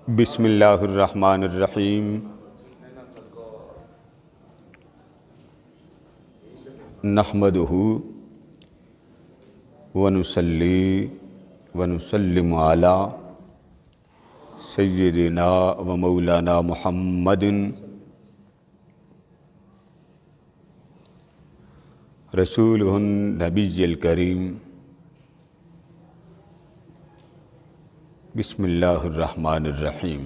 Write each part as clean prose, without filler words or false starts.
بسم اللہ الرحمن الرحیم نحمدہ ونصلی ونسلم علی سیدنا و مولانا محمد رسولہ النبی الکریم۔ بسم اللہ الرحمن الرحیم۔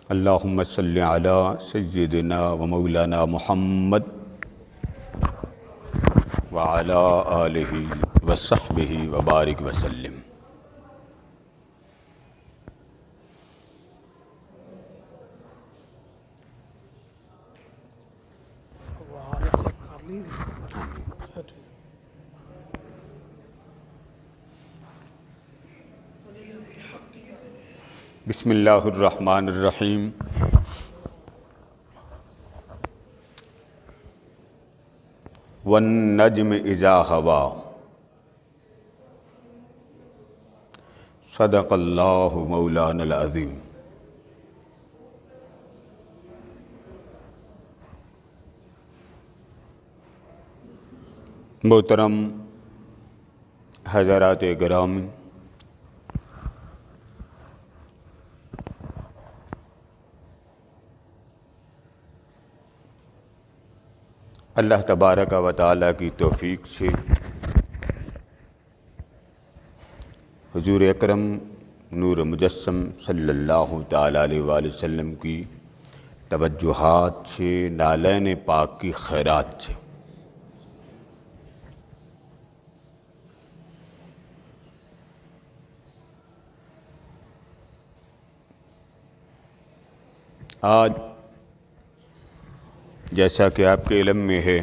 اللہم صلی علی سیدنا و مولانا محمد وعلی آلہ وصحبہ وبارک وسلم۔ بسم اللہ الرحمن الرحیم۔ والنجم اذا ہوا صدق اللہ مولانا العظیم۔ محترم حضرات گرامی، اللہ تبارک و تعالیٰ کی توفیق سے حضور اکرم نور مجسم صلی اللہ تعالیٰ علیہ وآلہ وسلم کی توجہات سے، نالین پاک کی خیرات سے آج جیسا کہ آپ کے علم میں ہے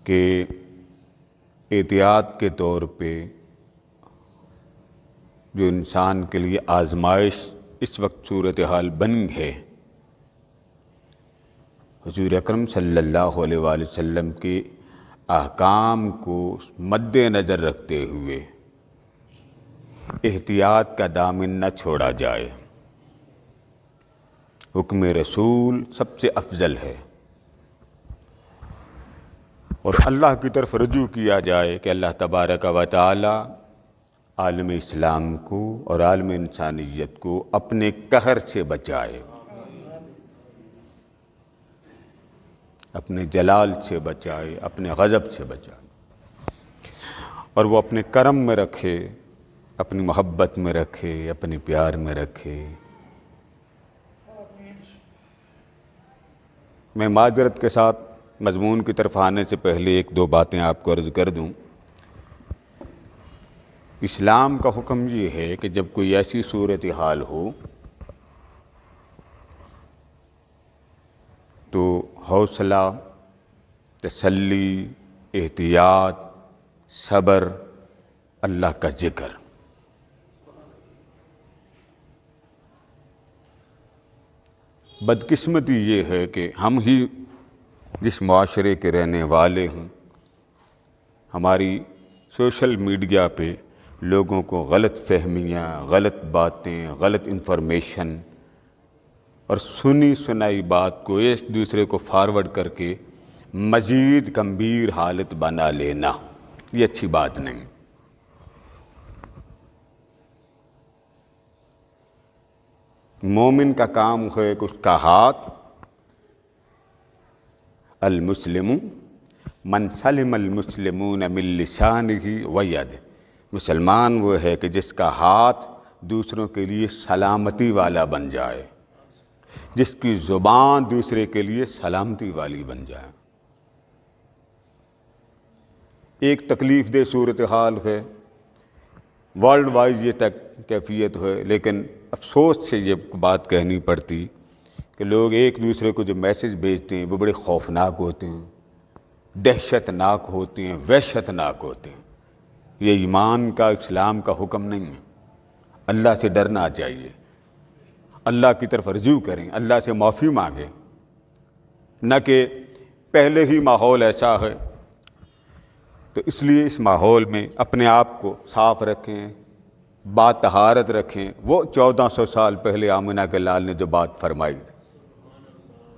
کہ احتیاط کے طور پہ جو انسان کے لیے آزمائش اس وقت صورتحال بن ہے، حضور اکرم صلی اللہ علیہ وآلہ وسلم کے احکام کو مد نظر رکھتے ہوئے احتیاط کا دامن نہ چھوڑا جائے۔ حکم رسول سب سے افضل ہے اور اللہ کی طرف رجوع کیا جائے کہ اللہ تبارک و تعالی عالم اسلام کو اور عالم انسانیت کو اپنے قہر سے بچائے، اپنے جلال سے بچائے، اپنے غضب سے بچائے، اور وہ اپنے کرم میں رکھے، اپنی محبت میں رکھے، اپنے پیار میں رکھے۔ میں معذرت کے ساتھ مضمون کی طرف آنے سے پہلے ایک دو باتیں آپ کو عرض کر دوں۔ اسلام کا حکم یہ ہے کہ جب کوئی ایسی صورتحال ہو تو حوصلہ، تسلی، احتیاط، صبر، اللہ کا ذکر۔ بدقسمتی یہ ہے کہ ہم ہی جس معاشرے کے رہنے والے ہیں، ہماری سوشل میڈیا پہ لوگوں کو غلط فہمیاں، غلط باتیں، غلط انفارمیشن اور سنی سنائی بات کو ایک دوسرے کو فارورڈ کر کے مزید گمبھیر حالت بنا لینا، یہ اچھی بات نہیں۔ مومن کا کام ہے کہ اس کا ہاتھ، المسلم من سلم المسلمون من لسانہ و یدہ، مسلمان وہ ہے کہ جس کا ہاتھ دوسروں کے لیے سلامتی والا بن جائے، جس کی زبان دوسرے کے لیے سلامتی والی بن جائے۔ ایک تکلیف دہ صورتحال ہے، ورلڈ وائز یہ تک کیفیت ہے، لیکن افسوس سے یہ بات کہنی پڑتی کہ لوگ ایک دوسرے کو جو میسج بھیجتے ہیں وہ بڑے خوفناک ہوتے ہیں، دہشت ناک ہوتے ہیں، وحشت ناک ہوتے ہیں۔ یہ ایمان کا، اسلام کا حکم نہیں ہے۔ اللہ سے ڈرنا چاہیے، اللہ کی طرف رجوع کریں، اللہ سے معافی مانگیں، نہ کہ پہلے ہی ماحول ایسا ہے، تو اس لیے اس ماحول میں اپنے آپ کو صاف رکھیں، با طہارت رکھیں۔ وہ 1400 سال پہلے آمنہ کے لال نے جو بات فرمائی تھی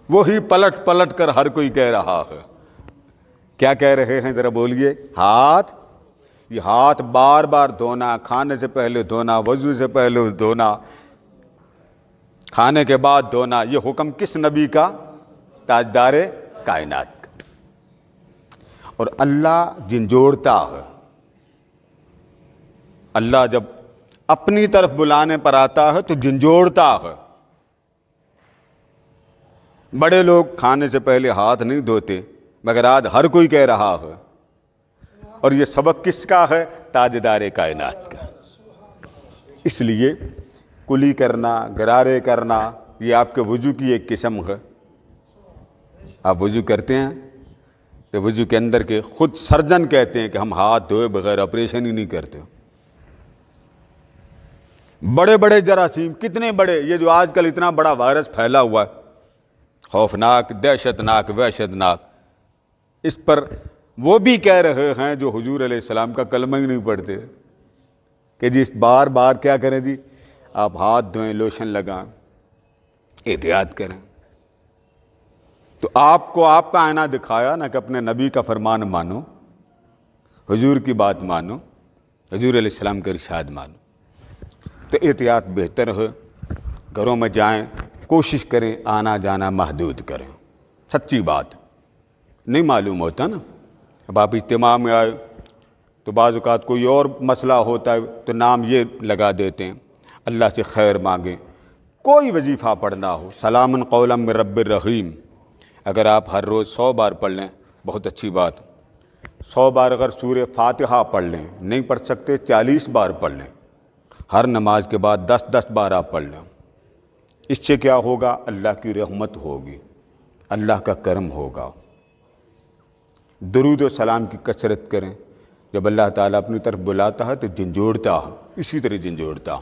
وہی پلٹ پلٹ کر ہر کوئی کہہ رہا ہے۔ کیا کہہ رہے ہیں ذرا بولیے؟ یہ ہاتھ بار بار دھونا، کھانے سے پہلے دھونا، وضو سے پہلے دھونا، کھانے کے بعد دھونا، یہ حکم کس نبی کا؟ تاجدار کائنات کا۔ اور اللہ جھنجھوڑتا ہے، اللہ جب اپنی طرف بلانے پر آتا ہے تو جھنجھوڑتا ہے۔ بڑے لوگ کھانے سے پہلے ہاتھ نہیں دھوتے، مگر آج ہر کوئی کہہ رہا ہے، اور یہ سبق کس کا ہے؟ تاجدار کائنات کا۔ اس لیے کلی کرنا، غرارے کرنا، یہ آپ کے وضو کی ایک قسم ہے۔ آپ وضو کرتے ہیں تو وضو کے اندر کے خود سرجن کہتے ہیں کہ ہم ہاتھ دھوئے بغیر آپریشن ہی نہیں کرتے۔ بڑے بڑے جراثیم، کتنے بڑے، یہ جو آج کل اتنا بڑا وائرس پھیلا ہوا ہے، خوفناک، دہشت ناک، وحشت ناک، اس پر وہ بھی کہہ رہے ہیں جو حضور علیہ السلام کا کلمہ ہی نہیں پڑھتے کہ جی بار بار کیا کریں جی؟ آپ ہاتھ دھوئیں، لوشن لگائیں، احتیاط کریں۔ تو آپ کو آپ کا آئینہ دکھایا نا کہ اپنے نبی کا فرمان مانو، حضور کی بات مانو، حضور علیہ السلام کا ارشاد مانو۔ تو احتیاط بہتر ہے، گھروں میں جائیں کوشش کریں آنا جانا محدود کریں۔ سچی بات نہیں معلوم ہوتا نا، اب آپ اجتماع میں آئے تو بعض اوقات کوئی اور مسئلہ ہوتا ہے تو نام یہ لگا دیتے ہیں، اللہ سے خیر مانگیں۔ کوئی وظیفہ پڑھنا ہو، سلام قولا من رب الرحیم، اگر آپ ہر روز 100 بار پڑھ لیں بہت اچھی بات۔ 100 بار اگر سورہ فاتحہ پڑھ لیں، نہیں پڑھ سکتے 40 بار پڑھ لیں، ہر نماز کے بعد 10 بار آپ پڑھ لیں۔ اس سے کیا ہوگا؟ اللہ کی رحمت ہوگی، اللہ کا کرم ہوگا۔ درود و سلام کی کثرت کریں، جب اللہ تعالیٰ اپنی طرف بلاتا ہے تو جھنجھوڑتا ہے، اسی طرح جھنجھوڑتا۔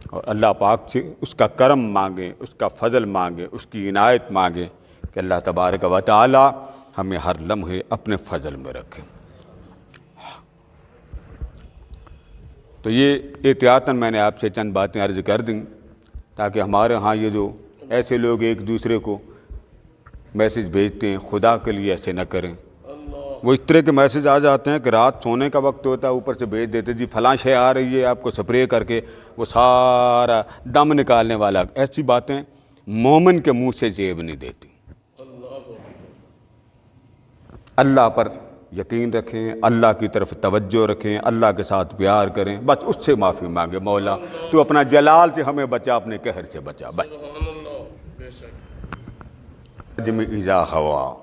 اور اللہ پاک سے اس کا کرم مانگیں، اس کا فضل مانگیں، اس کی عنایت مانگیں کہ اللہ تبارک و تعالی ہمیں ہر لمحے اپنے فضل میں رکھیں۔ تو یہ احتیاطاً میں نے آپ سے چند باتیں عرض کر دیں تاکہ ہمارے ہاں یہ جو ایسے لوگ ایک دوسرے کو میسج بھیجتے ہیں، خدا کے لیے ایسے نہ کریں۔ وہ اس طرح کے میسج آ جاتے ہیں کہ رات سونے کا وقت ہوتا ہے، اوپر سے بھیج دیتے جی فلاں شے آ رہی ہے، آپ کو سپرے کر کے وہ سارا دم نکالنے والا۔ ایسی باتیں مومن کے منہ سے جیب نہیں دیتی۔ اللہ پر یقین رکھیں، اللہ کی طرف توجہ رکھیں، اللہ کے ساتھ پیار کریں، بس اس سے معافی مانگے، مولا تو اپنا جلال سے ہمیں بچا، اپنے قہر سے بچا، بس۔ جم اذا ہوا،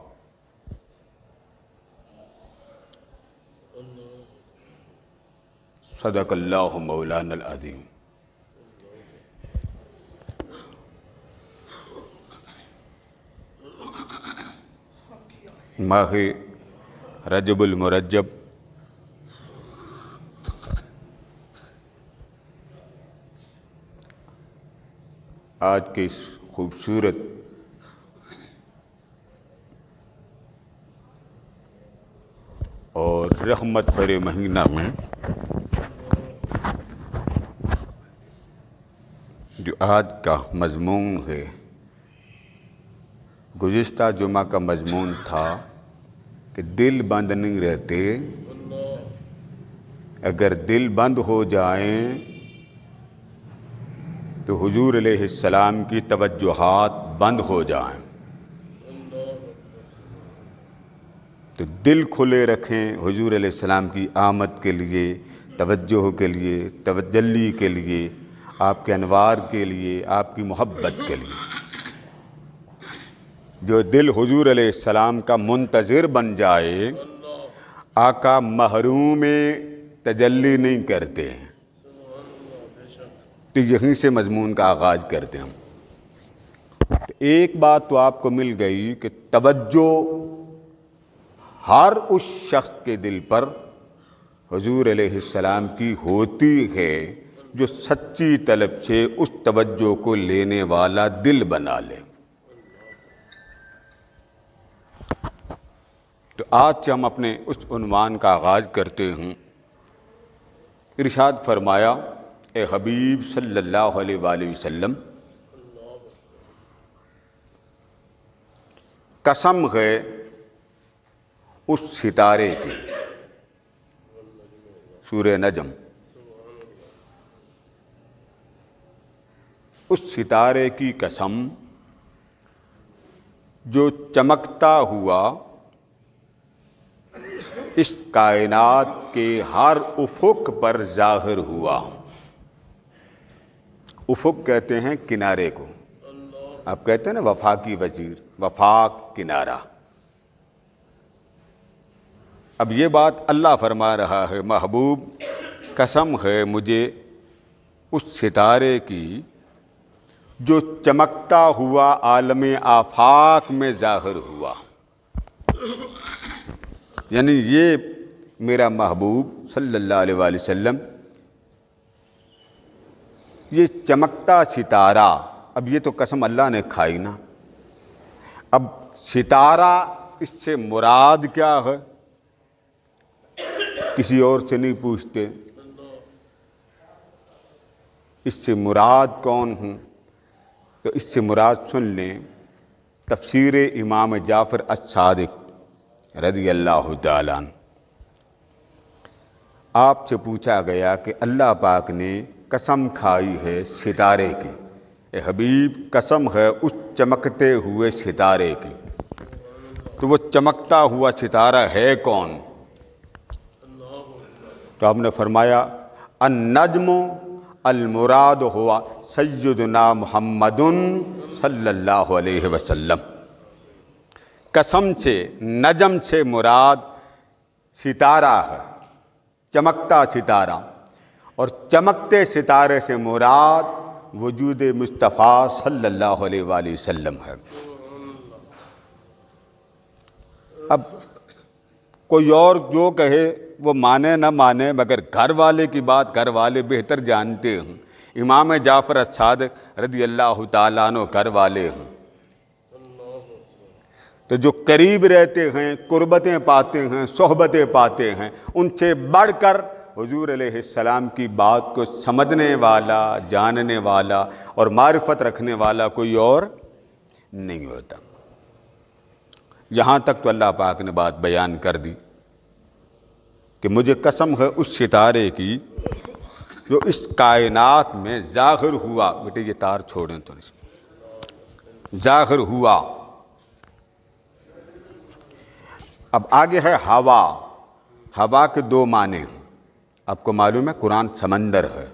صدق اللہ مولانا العظیم۔ ماہ رجب المرجب آج کے اس خوبصورت اور رحمت بھرے مہینہ میں جو آج کا مضمون ہے، گزشتہ جمعہ کا مضمون تھا کہ دل بند نہیں رہتے، اگر دل بند ہو جائیں تو حضور علیہ السلام کی توجہات بند ہو جائیں۔ تو دل کھلے رکھیں حضور علیہ السلام کی آمد کے لیے، توجہ کے لیے، تجلی کے لیے، آپ کے انوار کے لیے، آپ کی محبت کے لیے۔ جو دل حضور علیہ السلام کا منتظر بن جائے، آقا محروم تجلی نہیں کرتے ہیں۔ تو یہیں سے مضمون کا آغاز کرتے ہیں ہم۔ ایک بات تو آپ کو مل گئی کہ توجہ ہر اس شخص کے دل پر حضور علیہ السلام کی ہوتی ہے جو سچی طلب سے اس توجہ کو لینے والا دل بنا لے۔ تو آج سے ہم اپنے اس عنوان کا آغاز کرتے ہیں۔ ارشاد فرمایا، اے حبیب صلی اللہ علیہ وآلہ وسلم، قسم ہے اس ستارے کی، سورہ نجم، اس ستارے کی قسم جو چمکتا ہوا اس کائنات کے ہر افق پر ظاہر ہوا۔ افق کہتے ہیں کنارے کو، آپ کہتے ہیں نا وفاقی وزیر، وفاق کنارہ۔ اب یہ بات اللہ فرما رہا ہے، محبوب قسم ہے مجھے اس ستارے کی جو چمکتا ہوا عالم آفاق میں ظاہر ہوا۔ یعنی یہ میرا محبوب صلی اللہ علیہ وآلہ وسلم، یہ چمکتا ستارہ، اب یہ تو قسم اللہ نے کھائی نا، اب ستارہ اس سے مراد کیا ہے کسی اور سے نہیں پوچھتے، اس سے مراد کون ہوں؟ تو اس سے مراد سن لیں، تفسیر امام جعفر الصادق رضی اللہ تعالیٰ عنہ۔ آپ سے پوچھا گیا کہ اللہ پاک نے قسم کھائی ہے ستارے کی، اے حبیب قسم ہے اس چمکتے ہوئے ستارے کی، تو وہ چمکتا ہوا ستارہ ہے کون؟ تو آپ نے فرمایا النجم المراد ہوا سیدنا محمد صلی اللہ علیہ وسلم۔ قسم سے نجم سے مراد ستارہ ہے، چمکتا ستارہ، اور چمکتے ستارے سے مراد وجود مصطفیٰ صلی اللہ علیہ وآلہ وسلم ہے۔ اب کوئی اور جو کہے وہ مانے نہ مانے، مگر گھر والے کی بات گھر والے بہتر جانتے ہیں۔ امام جعفر الصادق رضی اللہ تعالیٰ عنہ گھر والے ہیں، تو جو قریب رہتے ہیں، قربتیں پاتے ہیں، صحبتیں پاتے ہیں، ان سے بڑھ کر حضور علیہ السلام کی بات کو سمجھنے والا، جاننے والا اور معرفت رکھنے والا کوئی اور نہیں ہوتا۔ یہاں تک تو اللہ پاک نے بات بیان کر دی کہ مجھے قسم ہے اس ستارے کی جو اس کائنات میں ظاہر ہوا۔ بیٹے یہ تار چھوڑیں تو نہیں، ظاہر ہوا۔ اب آگے ہے ہوا۔ ہوا کے دو معنی ہیں، آپ کو معلوم ہے قرآن سمندر ہے۔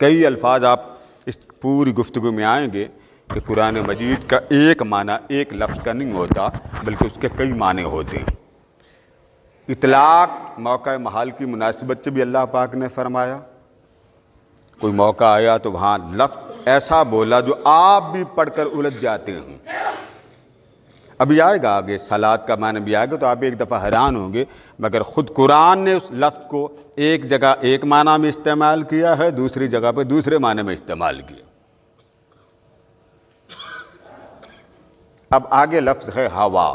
کئی الفاظ آپ اس پوری گفتگو میں آئیں گے کہ قرآن مجید کا ایک معنی ایک لفظ کا نہیں ہوتا، بلکہ اس کے کئی معنی ہوتے ہیں۔ اطلاق موقع محال کی مناسبت سے بھی اللہ پاک نے فرمایا، کوئی موقع آیا تو وہاں لفظ ایسا بولا جو آپ بھی پڑھ کر الجھ جاتے ہیں۔ ابھی آئے گا آگے صلات کا معنی بھی آئے گا تو آپ ایک دفعہ حیران ہوں گے، مگر خود قرآن نے اس لفظ کو ایک جگہ ایک معنی میں استعمال کیا ہے، دوسری جگہ پہ دوسرے معنی میں استعمال کیا۔ اب آگے لفظ ہے ہوا،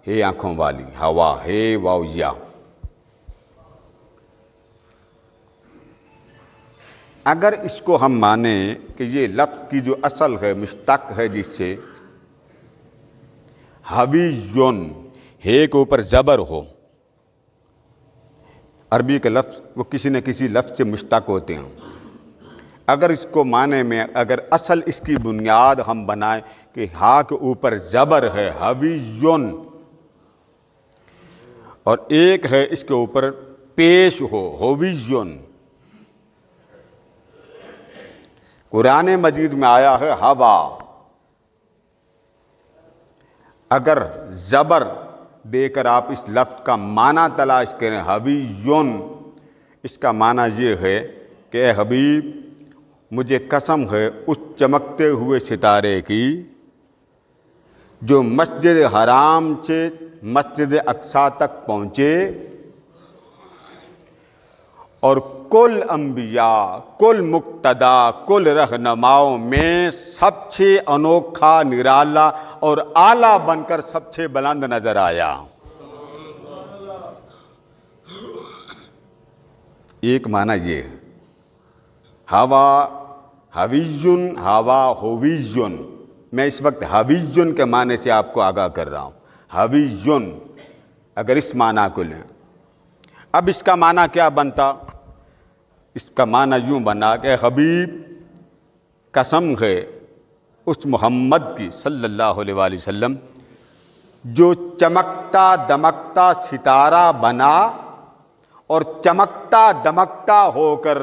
ہے آنکھوں والی ہوا، ہے واو یا۔ اگر اس کو ہم مانیں کہ یہ لفظ کی جو اصل ہے مشتق ہے، جس سے حویون، ہے کے اوپر زبر ہو، عربی کے لفظ وہ کسی نہ کسی لفظ سے مشتق ہوتے ہیں۔ اگر اس کو معنی میں اگر اصل اس کی بنیاد ہم بنائیں کہ ہا کے اوپر زبر ہے حویون، اور ایک ہے اس کے اوپر پیش ہو ہویون، قرآن مجید میں آیا ہے ہوا، اگر زبر دے کر آپ اس لفظ کا معنی تلاش کریں حویون، اس کا معنی یہ ہے کہ اے حبیب مجھے قسم ہے اس چمکتے ہوئے ستارے کی جو مسجد حرام سے مسجد اقصیٰ تک پہنچے اور کل انبیاء، کل مقتدا، کل رہنماؤں میں سب سے انوکھا، نرالا اور اعلیٰ بن کر سب سے بلند نظر آیا۔ ایک معنی یہ ہے، ہوا ہویجن، ہوا ہویجن، میں اس وقت ہویجن کے معنی سے آپ کو آگاہ کر رہا ہوں۔ ہویجن اگر اس معنی کو لیں، اب اس کا معنی کیا بنتا؟ اس کا معنی یوں بنا کہ حبیب قسم ہے اس محمد کی صلی اللہ علیہ وآلہ وسلم جو چمکتا دمکتا ستارہ بنا اور چمکتا دمکتا ہو کر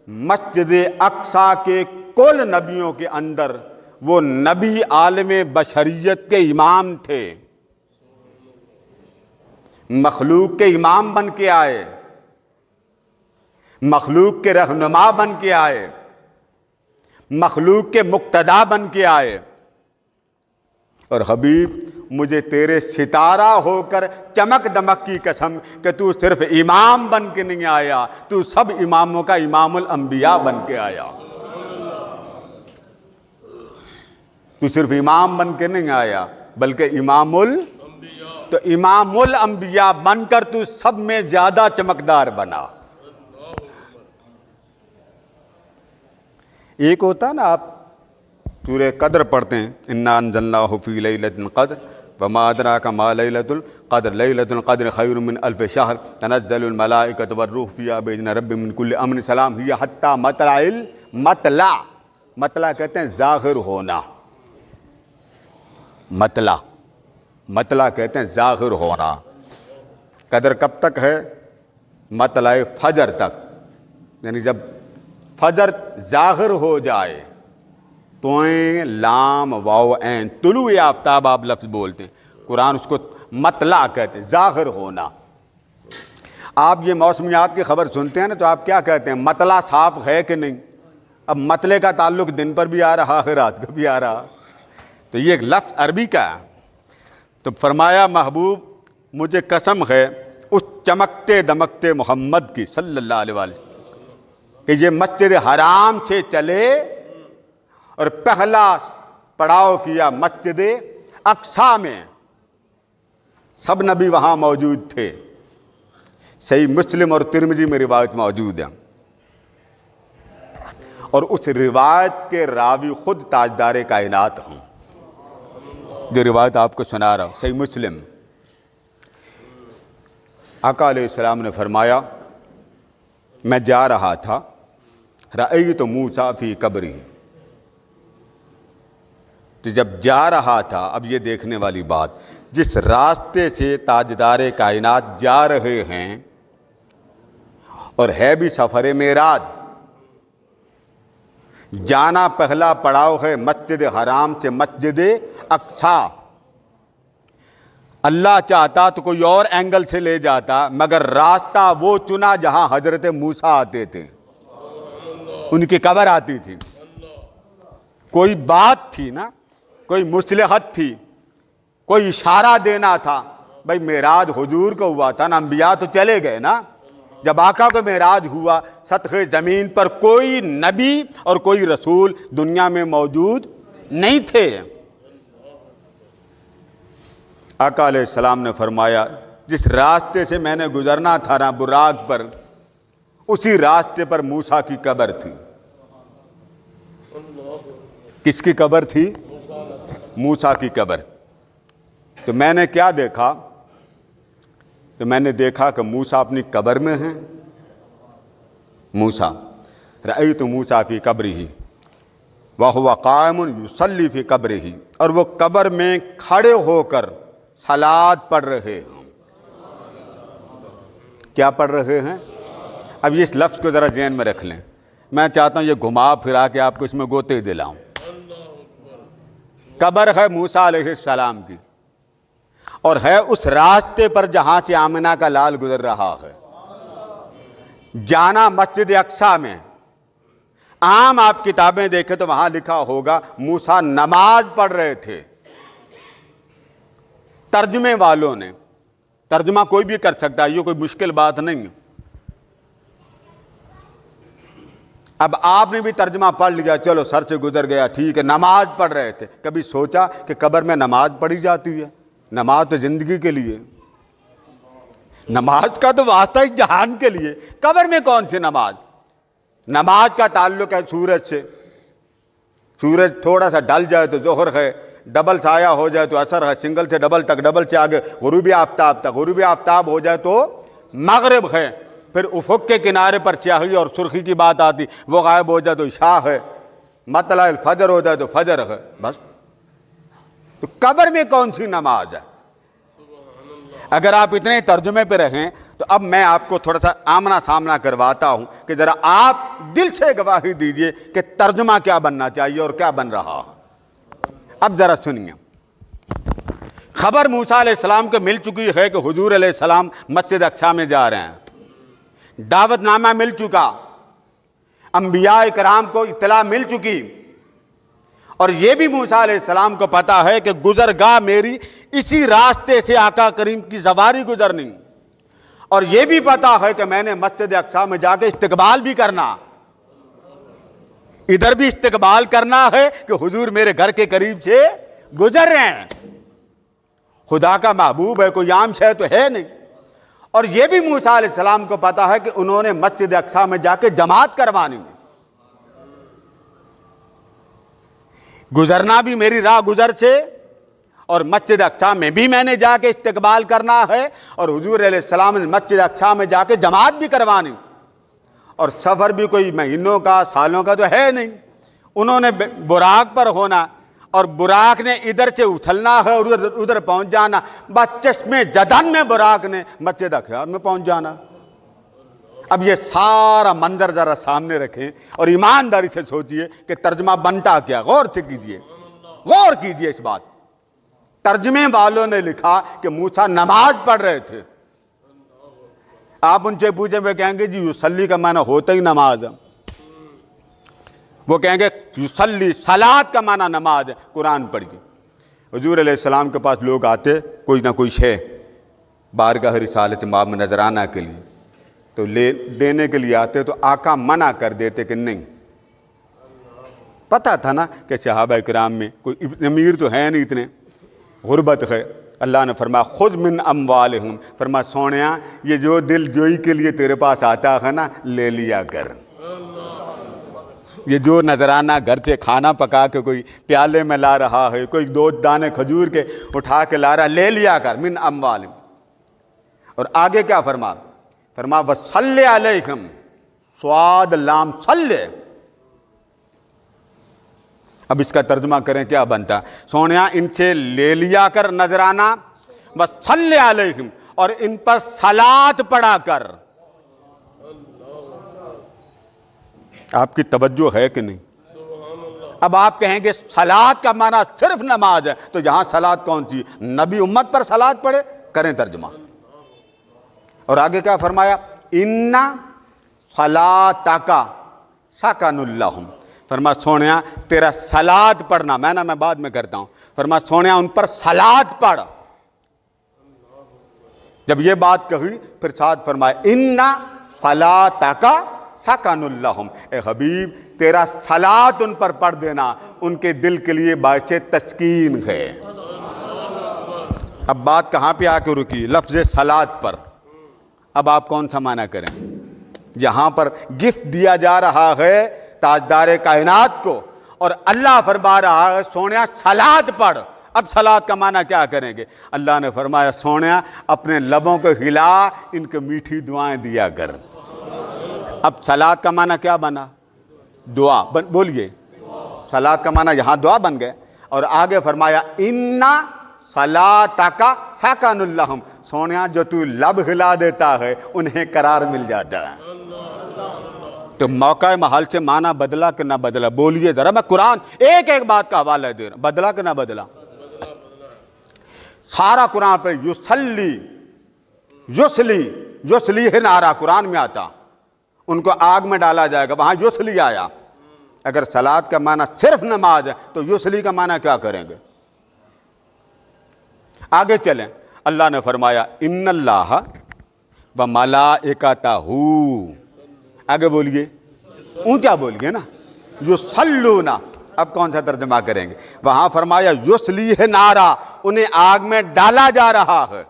مسجد اقصیٰ کے کل نبیوں کے اندر وہ نبی عالم بشریت کے امام تھے، مخلوق کے امام بن کے آئے، مخلوق کے رہنما بن کے آئے، مخلوق کے مقتدا بن کے آئے، اور حبیب مجھے تیرے ستارہ ہو کر چمک دمک کی قسم کہ تو صرف امام بن کے نہیں آیا، تو سب اماموں کا امام الانبیاء بن کے آیا۔ تو صرف امام بن کے نہیں آیا بلکہ تو امام الانبیاء بن کر تو سب میں زیادہ چمکدار بنا۔ ایک ہوتا ہے نا، آپ سورہ قدر پڑھتے ہیں، انا انزلناہ فی لیلۃ القدر وما ادراک ما لیلۃ القدر لیلۃ القدر خیر من الف شہر تنزل الملائکۃ والروح فیہا باذن ربہم من کل امر سلام ہی حتی مطلع کہتے ہیں ظاہر ہونا، مطلع کہتے ہیں ظاہر ہونا۔ قدر کب تک ہے؟ مطلع فجر تک، یعنی جب فجر ظاہر ہو جائے، توئیں لام واو عین، طلوع آفتاب آپ لفظ بولتے ہیں، قرآن اس کو مطلع کہتے ہیں، ظاہر ہونا۔ آپ یہ موسمیات کی خبر سنتے ہیں نا تو آپ کیا کہتے ہیں؟ مطلع صاف ہے کہ نہیں؟ اب مطلع کا تعلق دن پر بھی آ رہا ہے، رات کا بھی آ رہا، تو یہ ایک لفظ عربی کا ہے۔ تو فرمایا محبوب مجھے قسم ہے اس چمکتے دمکتے محمد کی صلی اللہ علیہ وسلم کہ یہ مسجد حرام سے چلے اور پہلا پڑاؤ کیا مسجد اقصیٰ میں، سب نبی وہاں موجود تھے، صحیح مسلم اور ترمذی میں روایت موجود ہے، اور اس روایت کے راوی خود تاجدار کائنات ہوں، جو روایت آپ کو سنا رہا ہوں، صحیح مسلم۔ آقا علیہ السلام نے فرمایا میں جا رہا تھا، رأیت موسیٰ فی قبرہ، تو جب جا رہا تھا، اب یہ دیکھنے والی بات، جس راستے سے تاجدار کائنات جا رہے ہیں اور ہے بھی سفر معراج، جانا پہلا پڑاؤ ہے مسجد حرام سے مسجد اقصیٰ۔ اللہ چاہتا تو کوئی اور اینگل سے لے جاتا، مگر راستہ وہ چنا جہاں حضرت موسیٰ آتے تھے، ان کی قبر آتی تھی۔ کوئی بات تھی نا، کوئی مصلحت تھی، کوئی اشارہ دینا تھا۔ بھائی معراج حضور کو ہوا تھا نا، انبیاء تو چلے گئے نا۔ جب آقا کو معراج ہوا، سطح زمین پر کوئی نبی اور کوئی رسول دنیا میں موجود نہیں تھے۔ آقا علیہ السلام نے فرمایا جس راستے سے میں نے گزرنا تھا نا براق پر، اسی راستے پر موسیٰ کی قبر تھی۔ کس کی قبر تھی؟ موسیٰ کی قبر۔ تو میں نے کیا دیکھا؟ تو میں نے دیکھا کہ موسیٰ اپنی قبر میں ہیں۔ موسیٰ رأیت موسیٰ فی قبرہ وہو قائم یصلی فی قبرہ، اور وہ قبر میں کھڑے ہو کر صلاۃ پڑھ رہے ہیں۔ کیا پڑھ رہے ہیں؟ اب اس لفظ کو ذرا ذہن میں رکھ لیں، میں چاہتا ہوں یہ گھما پھرا کے آپ کو اس میں گوتے دلاؤں۔ قبر ہے موسیٰ علیہ السلام کی، اور ہے اس راستے پر جہاں سے آمنہ کا لال گزر رہا ہے۔ جانا مسجد اقصیٰ میں، عام آپ کتابیں دیکھیں تو وہاں لکھا ہوگا موسیٰ نماز پڑھ رہے تھے۔ ترجمے والوں نے، ترجمہ کوئی بھی کر سکتا ہے، یہ کوئی مشکل بات نہیں ہے۔ اب آپ نے بھی ترجمہ پڑھ لیا، چلو سر سے گزر گیا، ٹھیک ہے، نماز پڑھ رہے تھے، کبھی سوچا کہ قبر میں نماز پڑھی جاتی ہے؟ نماز تو زندگی کے لیے، نماز کا تو واسطہ ہی جہان کے لیے، قبر میں کون سی نماز؟ نماز کا تعلق ہے سورج سے، سورج تھوڑا سا ڈل جائے تو ظہر ہے، ڈبل سایہ ہو جائے تو عصر ہے، سنگل سے ڈبل تک، ڈبل سے آگے غروبی آفتاب تک، غروبی آفتاب ہو جائے تو مغرب ہے، پھر افق کے کنارے پر سیاہی اور سرخی کی بات آتی، وہ غائب ہو جائے تو عشاء ہے، مطلع الفجر ہو جائے تو فجر ہے، بس۔ تو قبر میں کون سی نماز ہے؟ اگر آپ اتنے ترجمے پہ رہیں تو اب میں آپ کو تھوڑا سا آمنا سامنا کرواتا ہوں کہ ذرا آپ دل سے گواہی دیجئے کہ ترجمہ کیا بننا چاہیے اور کیا بن رہا۔ اب ذرا سنیے، خبر موسیٰ علیہ السلام کو مل چکی ہے کہ حضور علیہ السلام مسجد اقصیٰ میں جا رہے ہیں، دعوت نامہ مل چکا، انبیاء کرام کو اطلاع مل چکی، اور یہ بھی موسیٰ علیہ السلام کو پتا ہے کہ گزرگاہ میری اسی راستے سے آقا کریم کی سواری گزرنی، اور یہ بھی پتا ہے کہ میں نے مسجد اقصیٰ میں جا کے استقبال بھی کرنا، ادھر بھی استقبال کرنا ہے کہ حضور میرے گھر کے قریب سے گزر رہے ہیں، خدا کا محبوب ہے، کوئی عام شے تو ہے نہیں۔ اور یہ بھی موسیٰ علیہ السلام کو پتا ہے کہ انہوں نے مسجد اقصیٰ میں جا کے جماعت کروانی ہے، گزرنا بھی میری راہ گزر سے، اور مسجد اقصیٰ میں بھی میں نے جا کے استقبال کرنا ہے، اور حضور علیہ السلام نے مسجد اقصیٰ میں جا کے جماعت بھی کروانی، اور سفر بھی کوئی مہینوں کا سالوں کا تو ہے نہیں، انہوں نے براق پر ہونا، اور براق نے ادھر سے اچھلنا ہے اور ادھر پہنچ جانا، بس چشمے جدن میں براق نے مسجد اقصیٰ میں پہنچ جانا۔ اب یہ سارا منظر ذرا سامنے رکھیں اور ایمانداری سے سوچئے کہ ترجمہ بنتا کیا، غور سے کیجئے، غور کیجئے اس بات۔ ترجمے والوں نے لکھا کہ موسیٰ نماز پڑھ رہے تھے، آپ ان سے پوچھیں وہ کہیں گے جی یصلی کا معنی ہوتا ہی نماز ہے، وہ کہیں گے یصلی صلاۃ کا معنی نماز ہے، قرآن پڑھیے۔ حضور علیہ السلام کے پاس لوگ آتے کوئی نہ کوئی شے بارگاہ رسالت مآب میں نذرانہ کے لیے، تو لے دینے کے لیے آتے تو آقا منع کر دیتے کہ نہیں، پتہ تھا نا کہ صحابہ کرام میں کوئی امیر تو ہے نہیں، اتنے غربت ہے، اللہ نے فرمایا خذ من اموالہم، فرمایا سونیا یہ جو دل جوئی کے لیے تیرے پاس آتا ہے نا لے لیا کر، یہ جو نذرانہ گھر سے کھانا پکا کے کوئی پیالے میں لا رہا ہے، کوئی 2 دانے کھجور کے اٹھا کے لا رہا، لے لیا کر من اموالہم۔ اور آگے کیا فرمایا وصلی علیہم، صاد لام صلی۔ اب اس کا ترجمہ کریں کیا بنتا؟ سونیا ان سے لے لیا کر نذرانہ، وصلی علیہم، اور ان پر صلاۃ پڑھا کر۔ آپ کی توجہ ہے کہ نہیں؟ اب آپ کہیں گے صلاۃ کا معنی صرف نماز ہے، تو یہاں صلاۃ کون سی؟ نبی امت پر صلاۃ پڑھے، کریں ترجمہ۔ اور آگے کیا فرمایا؟ ان صلاتک سکن لہم، فرمایا سونیا تیرا صلاۃ پڑھنا، میں بعد میں کرتا ہوں، فرمایا سونیا ان پر صلاۃ پڑھ۔ جب یہ بات کہی پھر ساتھ فرمایا ان صلاتک سکن لہم، اے حبیب تیرا صلاۃ ان پر پڑھ دینا ان کے دل کے لیے باعث تسکین ہے۔ اب بات کہاں پہ آ کے رکی؟ لفظ صلاۃ پر۔ اب آپ کون سا معنی کریں؟ جہاں پر گفٹ دیا جا رہا ہے تاجدار کائنات کو، اور اللہ فرما رہا ہے سونیا صلاۃ پڑھ، اب صلاۃ کا معنی کیا کریں گے؟ اللہ نے فرمایا سونیا اپنے لبوں کو ہلا، ان کو میٹھی دعائیں دیا کر۔ اب صلاۃ کا معنی کیا بنا؟ دعا، بولیے، صلاۃ کا معنی یہاں دعا بن گئے، اور آگے فرمایا ان صلاتک سکن لہم، سونیا جو تو لب ہلا دیتا ہے انہیں قرار مل جاتا ہے۔ تو موقع محل سے معنی بدلا کہ نہ بدلا؟ بولیے ذرا، میں قرآن ایک ایک بات کا حوالہ دے رہا ہوں، بدلا کہ نہ بدلا؟ سارا قرآن پر یصلی، یصلی ہے نعرہ قرآن میں آتا، ان کو آگ میں ڈالا جائے گا، وہاں یصلی آیا۔ اگر صلاۃ کا معنی صرف نماز ہے تو یصلی کا معنی کیا کریں گے؟ آگے چلیں، اللہ نے فرمایا ان اللہ و ملائکتہ، آگے بولیے اونچا بولیے نا، یصلونا، اب کون سا ترجمہ کریں گے؟ وہاں فرمایا یصلیہ نارا، انہیں آگ میں ڈالا جا رہا ہے۔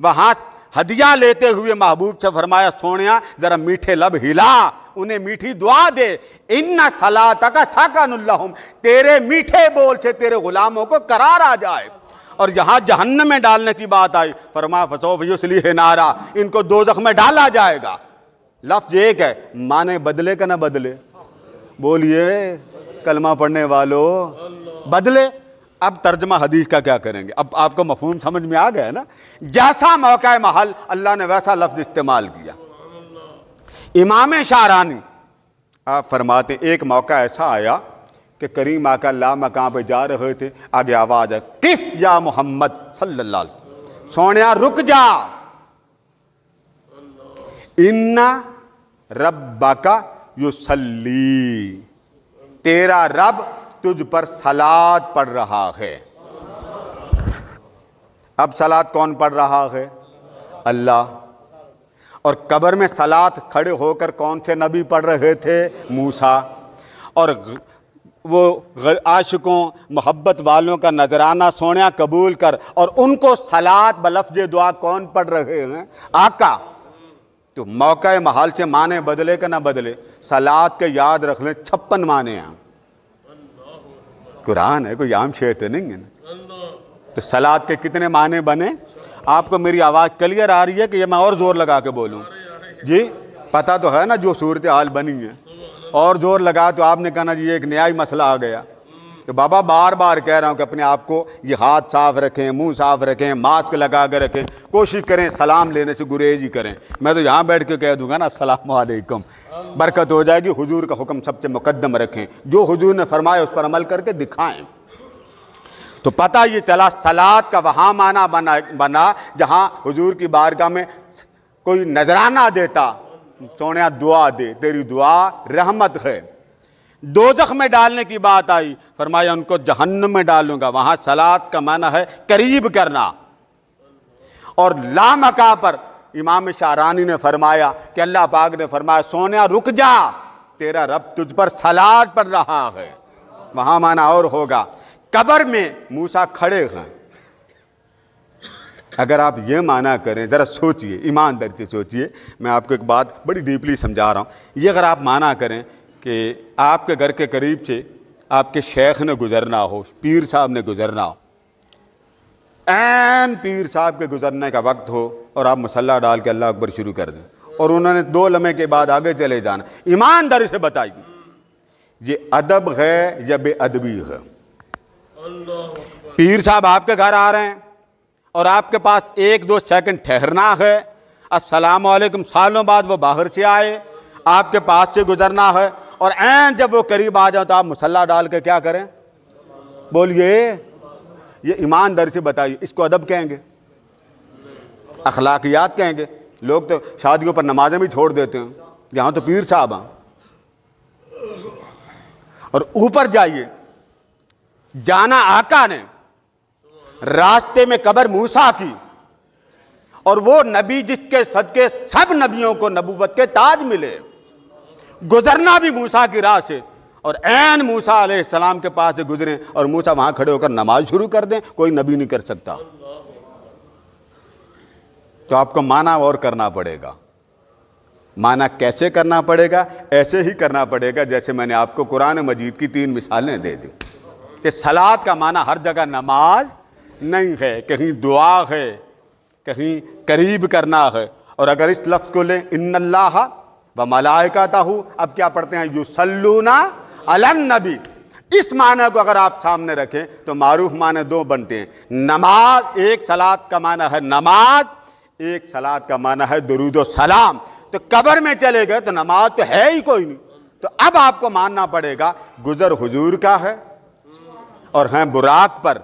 وہاں ہدیہ لیتے ہوئے محبوب سے فرمایا سونیا ذرا میٹھے لب ہلا، انہیں میٹھی دعا دے، ان صلاتک سکن لہم، تیرے میٹھے بول سے تیرے غلاموں کو قرار آ جائے۔ اور یہاں جہنم میں ڈالنے کی بات آئی، فرمایا فسوف یصلیہ نارا، ان کو دوزخ میں ڈالا جائے گا۔ لفظ ایک ہے، معنی بدلے کا نہ بدلے؟ بولیے کلمہ پڑھنے والو، بدلے۔ اب ترجمہ حدیث کا کیا کریں گے؟ اب آپ کو مفہوم سمجھ میں آ گیا ہے نا؟ جیسا موقع محل اللہ نے ویسا لفظ استعمال کیا۔ امام شعرانی آپ فرماتے ہیں ایک موقع ایسا آیا کہ کریم آقا اللہ مقام پہ جا رہے تھے، آگے آواز ہے قف یا محمد صلی اللہ علیہ وسلم، سونیا رک جا، ان ربک یصلی، تیرا رب تجھ پر صلات پڑھ رہا ہے۔ اب صلات کون پڑھ رہا ہے؟ اللہ۔ اور قبر میں صلات کھڑے ہو کر کون سے نبی پڑھ رہے تھے؟ موسیٰ۔ اور وہ عاشقوں محبت والوں کا نذرانہ سونیا قبول کر، اور ان کو صلات بلفظ دعا کون پڑھ رہے ہیں؟ آقا۔ تو موقع محل سے معنی بدلے کا نہ بدلے؟ صلات کے یاد رکھ لیں 56 معنی ہیں، قرآن ہے، کوئی عام شے تو نہیں ہے نا۔ تو صلات کے کتنے معنی بنے؟ آپ کو میری آواز کلیئر آ رہی ہے کہ یہ میں اور زور لگا کے بولوں؟ جی پتہ تو ہے نا جو صورتحال بنی ہے، اور زور لگا تو آپ نے کہا نا جی ایک نیا ہی مسئلہ آ گیا۔ تو بابا بار بار کہہ رہا ہوں کہ اپنے آپ کو یہ ہاتھ صاف رکھیں، منہ صاف رکھیں، ماسک لگا کے رکھیں، کوشش کریں سلام لینے سے گریز ہی کریں۔ میں تو یہاں بیٹھ کے کہہ دوں گا نا السلام علیکم، برکت ہو جائے گی۔ حضور کا حکم سب سے مقدم رکھیں، جو حضور نے فرمایا اس پر عمل کر کے دکھائیں۔ تو پتہ یہ چلا صلات کا وہاں معنی بنا جہاں حضور کی بارگاہ میں کوئی نذرانہ دیتا، سونیا دعا دے، تیری دعا رحمت ہے۔ دوزخ میں ڈالنے کی بات آئی، فرمایا ان کو جہنم میں ڈالوں گا، وہاں صلات کا معنی ہے قریب کرنا۔ اور لامکا پر امام شعرانی نے فرمایا کہ اللہ پاک نے فرمایا سونیا رک جا، تیرا رب تجھ پر صلات پڑھ رہا ہے، وہاں معنی اور ہوگا۔ قبر میں موسیٰ کھڑے ہیں، اگر آپ یہ معنی کریں، ذرا سوچئے، ایمانداری سے سوچئے، میں آپ کو ایک بات بڑی ڈیپلی سمجھا رہا ہوں۔ یہ اگر آپ معنی کریں کہ آپ کے گھر کے قریب سے آپ کے شیخ نے گزرنا ہو، پیر صاحب نے گزرنا ہو، عین پیر صاحب کے گزرنے کا وقت ہو، اور آپ مصلی ڈال کے اللہ اکبر شروع کر دیں، اور انہوں نے 2 لمحے کے بعد آگے چلے جانا، ایمانداری سے بتائیے یہ ادب ہے یا بے ادبی ہے؟ پیر صاحب آپ کے گھر آ رہے ہیں اور آپ کے پاس 1-2 سیکنڈ ٹھہرنا ہے، السلام علیکم، سالوں بعد وہ باہر سے آئے، آپ کے پاس سے گزرنا ہے، اور عین جب وہ قریب آ جاؤ تو آپ مصلی ڈال کے کیا کریں؟ بولیے، یہ ایمانداری سے بتائیے، اس کو ادب کہیں گے؟ اخلاقیات کہیں گے؟ لوگ تو شادیوں پر نمازیں بھی چھوڑ دیتے ہیں، یہاں تو پیر صاحب ہیں۔ اور اوپر جائیے، جانا آقا نے، راستے میں قبر موسیٰ کی، اور وہ نبی جس کے صدقے سب نبیوں کو نبوت کے تاج ملے، گزرنا بھی موسیٰ کی راہ سے، اور عین موسیٰ علیہ السلام کے پاس سے گزریں اور موسیٰ وہاں کھڑے ہو کر نماز شروع کر دیں، کوئی نبی نہیں کر سکتا۔ تو آپ کو معنی اور کرنا پڑے گا۔ معنی کیسے کرنا پڑے گا؟ ایسے ہی کرنا پڑے گا جیسے میں نے آپ کو قرآن مجید کی 3 مثالیں دے دی کہ صلات کا معنی ہر جگہ نماز نہیں ہے، کہیں دعا ہے، کہیں قریب کرنا ہے۔ اور اگر اس لفظ کو لیں ان اللہ و ملائکتہ، اب کیا پڑھتے ہیں؟ یصلون علی النبی، اس معنی کو اگر آپ سامنے رکھیں تو معروف معنی 2 بنتے ہیں۔ نماز، ایک صلات کا معنی ہے نماز، ایک صلات کا معنی ہے درود و سلام۔ تو قبر میں چلے گئے تو نماز تو ہے ہی کوئی نہیں، تو اب آپ کو ماننا پڑے گا گزر حضور کا ہے، اور ہیں براق پر،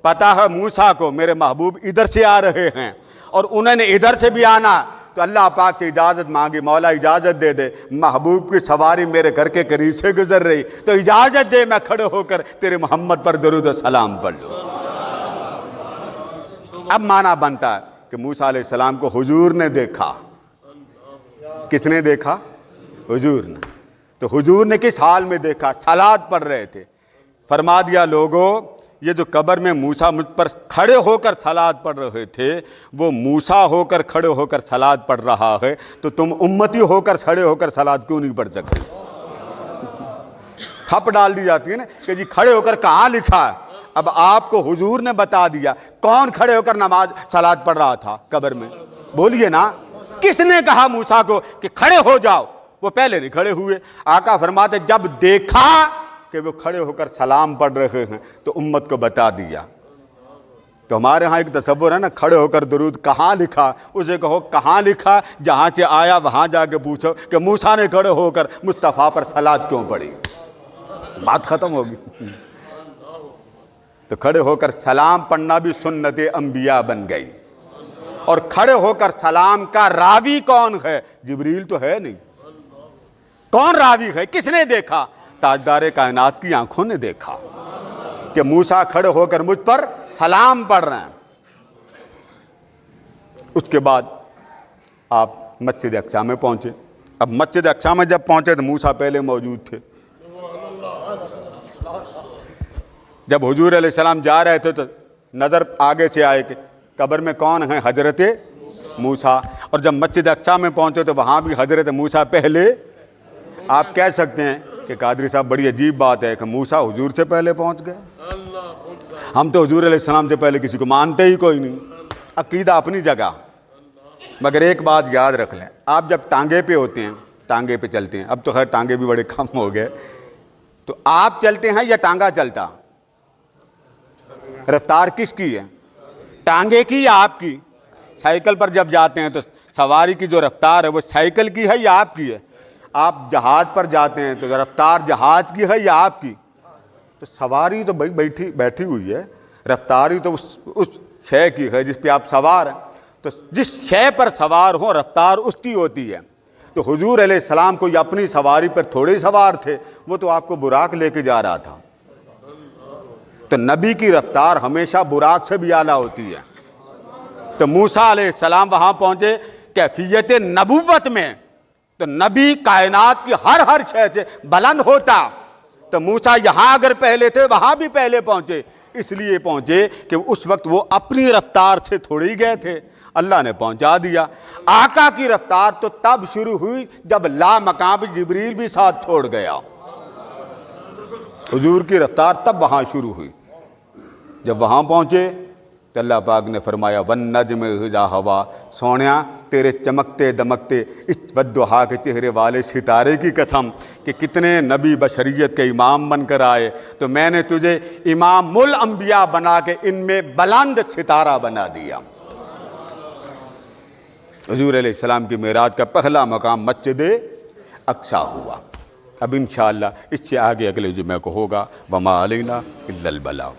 پتہ ہے موسیٰ کو میرے محبوب ادھر سے آ رہے ہیں، اور انہوں نے ادھر سے بھی آنا، تو اللہ پاک سے اجازت مانگی، مولا اجازت دے دے، محبوب کی سواری میرے گھر کے قریب سے گزر رہی، تو اجازت دے میں کھڑے ہو کر تیرے محمد پر درود و سلام پڑھ لوں۔ اب معنی بنتا ہے کہ موسیٰ علیہ السلام کو حضور نے دیکھا۔ کس نے دیکھا؟ حضور نے۔ تو حضور نے کس حال میں دیکھا؟ صلات پڑھ رہے تھے. فرما دیا لوگوں یہ جو قبر میں موسیٰ مجھ پر کھڑے ہو کر صلات پڑھ رہے تھے وہ موسیٰ ہو کر کھڑے ہو کر صلات پڑھ رہا ہے، تو تم امتی ہو کر کھڑے ہو کر صلات کیوں نہیں پڑھ سکتے؟ تھپ ڈال دی جاتی ہے نا کہ جی کھڑے ہو کر کہاں لکھا ہے. اب آپ کو حضور نے بتا دیا کون کھڑے ہو کر نماز صلات پڑھ رہا تھا قبر میں؟ بولیے نا. کس نے کہا موسیٰ کو کہ کھڑے ہو جاؤ؟ وہ پہلے نہیں کھڑے ہوئے. آقا فرماتے جب دیکھا کہ وہ کھڑے ہو کر سلام پڑھ رہے ہیں تو امت کو بتا دیا. تو ہمارے ہاں ایک تصور ہے نا، کھڑے ہو کر درود کہاں لکھا؟ اسے کہو کہاں لکھا؟ جہاں سے آیا وہاں جا کے پوچھو کہ موسیٰ نے کھڑے ہو کر مصطفیٰ پر صلات کیوں پڑھی. بات ختم ہوگی. تو کھڑے ہو کر سلام پڑھنا بھی سنت انبیاء بن گئی. اور کھڑے ہو کر سلام کا راوی کون ہے؟ جبریل تو ہے نہیں. کون راوی ہے؟ کس نے دیکھا؟ تاجدار کائنات کی آنکھوں نے دیکھا کہ موسیٰ کھڑے ہو کر مجھ پر سلام پڑھ رہے ہیں. اس کے بعد آپ مسجد اقصیٰ میں پہنچے. اب مسجد اقصیٰ میں جب پہنچے تو موسیٰ پہلے موجود تھے. جب حضور علیہ السلام جا رہے تھے تو نظر آگے سے آئے کہ قبر میں کون ہیں؟ حضرت موسیٰ. اور جب مسجد اقصیٰ میں پہنچے تو وہاں بھی حضرت موسیٰ پہلے. آپ کہہ سکتے ہیں کہ قادری صاحب بڑی عجیب بات ہے کہ موسیٰ حضور سے پہلے پہنچ گئے. ہم تو حضور علیہ السلام سے پہلے کسی کو مانتے ہی کوئی نہیں. عقیدہ اپنی جگہ. مگر ایک بات یاد رکھ لیں، آپ جب ٹانگے پہ ہوتے ہیں، ٹانگے پہ چلتے ہیں، اب تو خیر ٹانگے بھی بڑے کم ہو گئے، تو آپ چلتے ہیں یا ٹانگا چلتا؟ رفتار کس کی ہے؟ ٹانگے کی یا آپ کی؟ سائیکل پر جب جاتے ہیں تو سواری کی جو رفتار ہے وہ سائیکل کی ہے یا آپ کی ہے؟ آپ جہاز پر جاتے ہیں تو رفتار جہاز کی ہے یا آپ کی؟ تو سواری تو بیٹھی ہوئی ہے، رفتاری تو اس شے کی ہے جس پہ آپ سوار ہیں. تو جس شے پر سوار ہوں رفتار اس کی ہوتی ہے. تو حضور علیہ السلام کو یہ اپنی سواری پر تھوڑے سوار تھے، وہ تو آپ کو براق لے کے جا رہا تھا. تو نبی کی رفتار ہمیشہ براق سے بھی اعلیٰ ہوتی ہے. تو موسیٰ علیہ السلام وہاں پہنچے کیفیت نبوت میں، تو نبی کائنات کی ہر شے سے بلند ہوتا. تو موسیٰ یہاں اگر پہلے تھے وہاں بھی پہلے پہنچے. اس لیے پہنچے کہ اس وقت وہ اپنی رفتار سے تھوڑی گئے تھے، اللہ نے پہنچا دیا. آقا کی رفتار تو تب شروع ہوئی جب لا مقام جبریل بھی ساتھ چھوڑ گیا. حضور کی رفتار تب وہاں شروع ہوئی. جب وہاں پہنچے تو اللہ پاک نے فرمایا وَالنَّجْمِ إِذَا ہوا، سونیا تیرے چمکتے دمکتے اس والضحیٰ کے چہرے والے ستارے کی قسم کہ کتنے نبی بشریت کے امام بن کر آئے، تو میں نے تجھے امام الانبیاء بنا کے ان میں بلند ستارہ بنا دیا. حضور علیہ السلام کی معراج کا پہلا مقام مسجد اقصیٰ ہوا. اب انشاءاللہ اس سے آگے اگلے جمعہ کو ہوگا. وما علینا الا البلاغ.